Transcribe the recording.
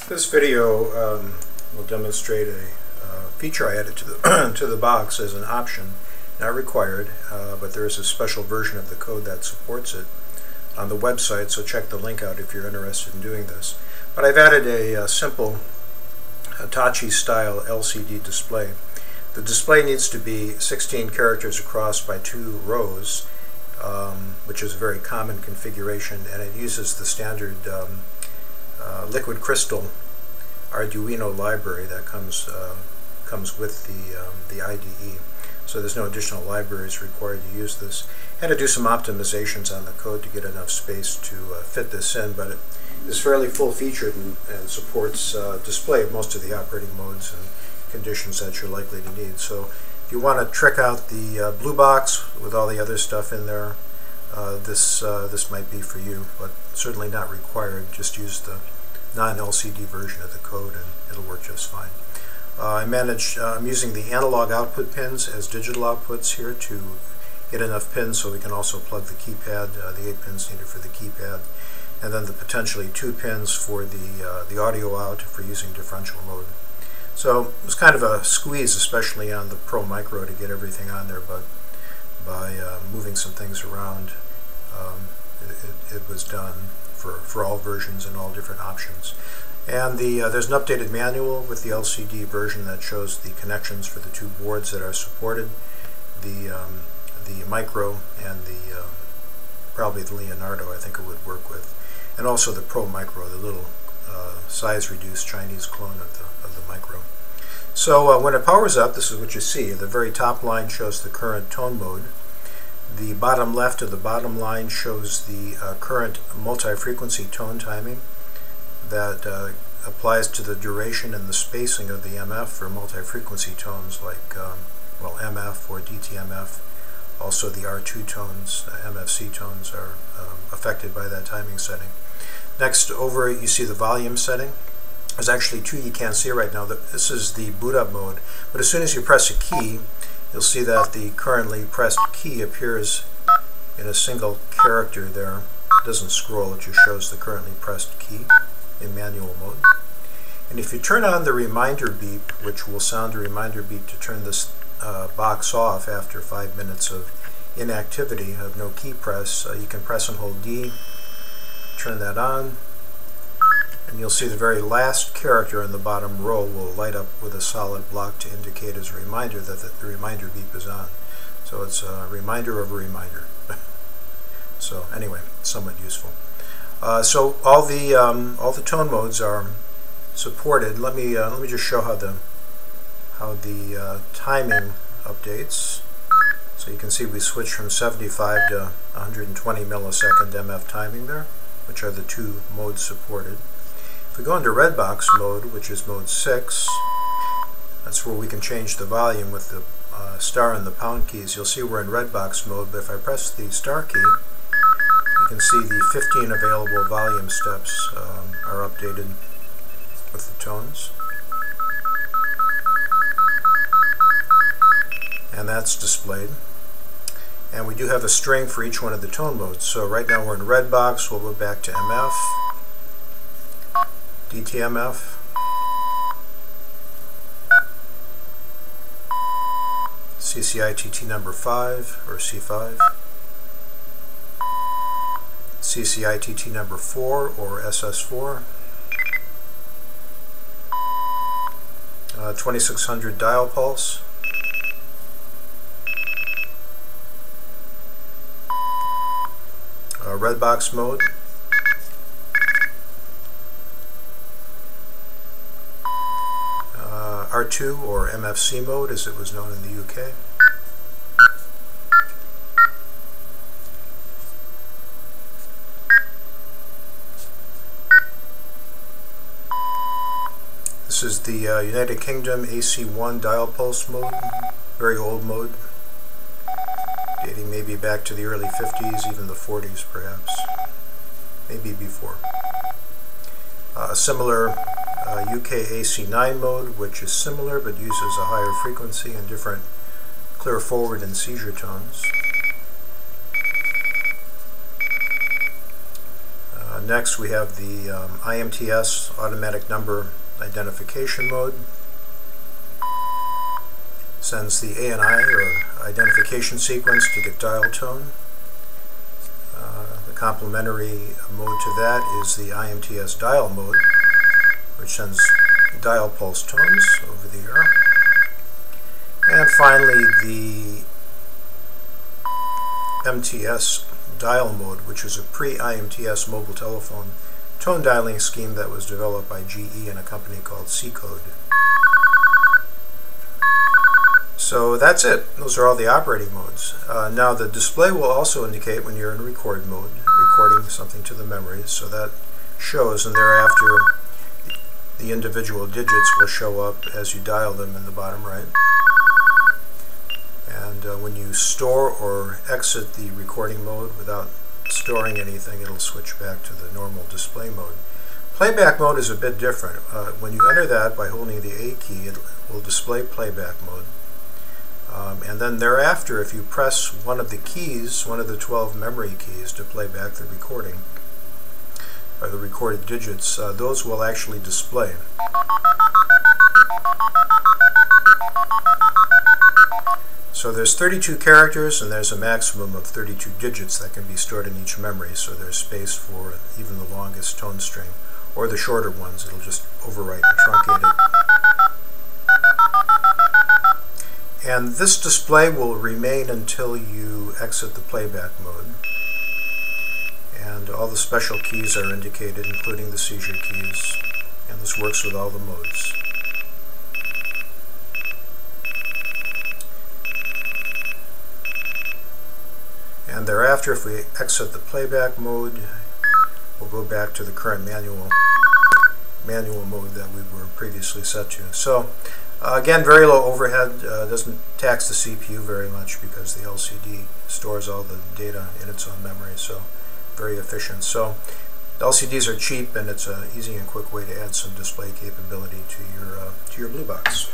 This video will demonstrate a feature I added to the to the box as an option, not required, but there is a special version of the code that supports it on the website, so check the link out if you're interested in doing this. But I've added a simple Hitachi style LCD display. The display needs to be 16 characters across by 2 rows, which is a very common configuration, and it uses the standard liquid crystal Arduino library that comes with the IDE. So there's no additional libraries required to use this. I had to do some optimizations on the code to get enough space to fit this in, but it is fairly full-featured and supports display of most of the operating modes and conditions that you're likely to need. So if you want to trick out the blue box with all the other stuff in there, this might be for you, but certainly not required. Just use the non-LCD version of the code and it'll work just fine. I'm using the analog output pins as digital outputs here to get enough pins so we can also plug the keypad, the 8 pins needed for the keypad, and then the potentially 2 pins for the audio out for using differential mode. So it was kind of a squeeze, especially on the Pro Micro, to get everything on there, but by moving some things around, it was done for all versions and all different options. And there's an updated manual with the LCD version that shows the connections for the 2 boards that are supported, the Micro and probably the Leonardo, I think it would work with, and also the Pro Micro, the little size-reduced Chinese clone of the Micro. So when it powers up, this is what you see. The very top line shows the current tone mode. The bottom left of the bottom line shows the current multi-frequency tone timing that applies to the duration and the spacing of the MF for multi-frequency tones like well, MF or DTMF. Also the R2 tones, MFC tones, are affected by that timing setting. Next, over it you see the volume setting. There's actually 2 you can't see right now. This is the boot up mode, but as soon as you press a key, you'll see that the currently pressed key appears in a single character there. It doesn't scroll, it just shows the currently pressed key in manual mode. And if you turn on the reminder beep, which will sound a reminder beep to turn this box off after 5 minutes of inactivity, of no key press, you can press and hold D, turn that on, and you'll see the very last character in the bottom row will light up with a solid block to indicate as a reminder that the reminder beep is on. So it's a reminder of a reminder. So anyway, somewhat useful. So all the tone modes are supported. Let me just show how the timing updates. So you can see we switched from 75 to 120 millisecond MF timing there, which are the 2 modes supported. If we go into red box mode, which is mode 6, that's where we can change the volume with the star and the pound keys. You'll see we're in red box mode, but if I press the star key, you can see the 15 available volume steps are updated with the tones. And that's displayed. And we do have a string for each one of the tone modes. So right now we're in red box, we'll go back to MF, DTMF, CCITT number 5 or C5, CCITT number 4 or SS4, 2600 dial pulse, red box mode, R2 or MFC mode as it was known in the UK. This is the United Kingdom AC1 dial pulse mode, very old mode, dating maybe back to the early 50s, even the 40s perhaps, maybe before. A similar UK AC9 mode, which is similar but uses a higher frequency and different clear forward and seizure tones. Next we have the IMTS automatic number identification mode. Sends the ANI or identification sequence to get dial tone. The complementary mode to that is the IMTS dial mode, which sends dial pulse tones over the air. And finally the MTS dial mode, which is a pre-IMTS mobile telephone tone dialing scheme that was developed by GE and a company called C-Code. So that's it. Those are all the operating modes. Now the display will also indicate when you're in record mode, recording something to the memory, so that shows, and thereafter the individual digits will show up as you dial them in the bottom right. And when you store or exit the recording mode without storing anything, it'll switch back to the normal display mode. Playback mode is a bit different. When you enter that by holding the A key, it will display playback mode. And then thereafter, if you press one of the keys, one of the 12 memory keys to play back the recording, or the recorded digits, those will actually display. So there's 32 characters and there's a maximum of 32 digits that can be stored in each memory, so there's space for even the longest tone string, or the shorter ones. It'll just overwrite and truncate it. And this display will remain until you exit the playback mode. And all the special keys are indicated, including the seizure keys, and this works with all the modes. And thereafter, if we exit the playback mode, we'll go back to the current manual mode that we were previously set to. So again, very low overhead, doesn't tax the CPU very much because the LCD stores all the data in its own memory, so very efficient. So LCDs are cheap, and it's an easy and quick way to add some display capability to your blue box.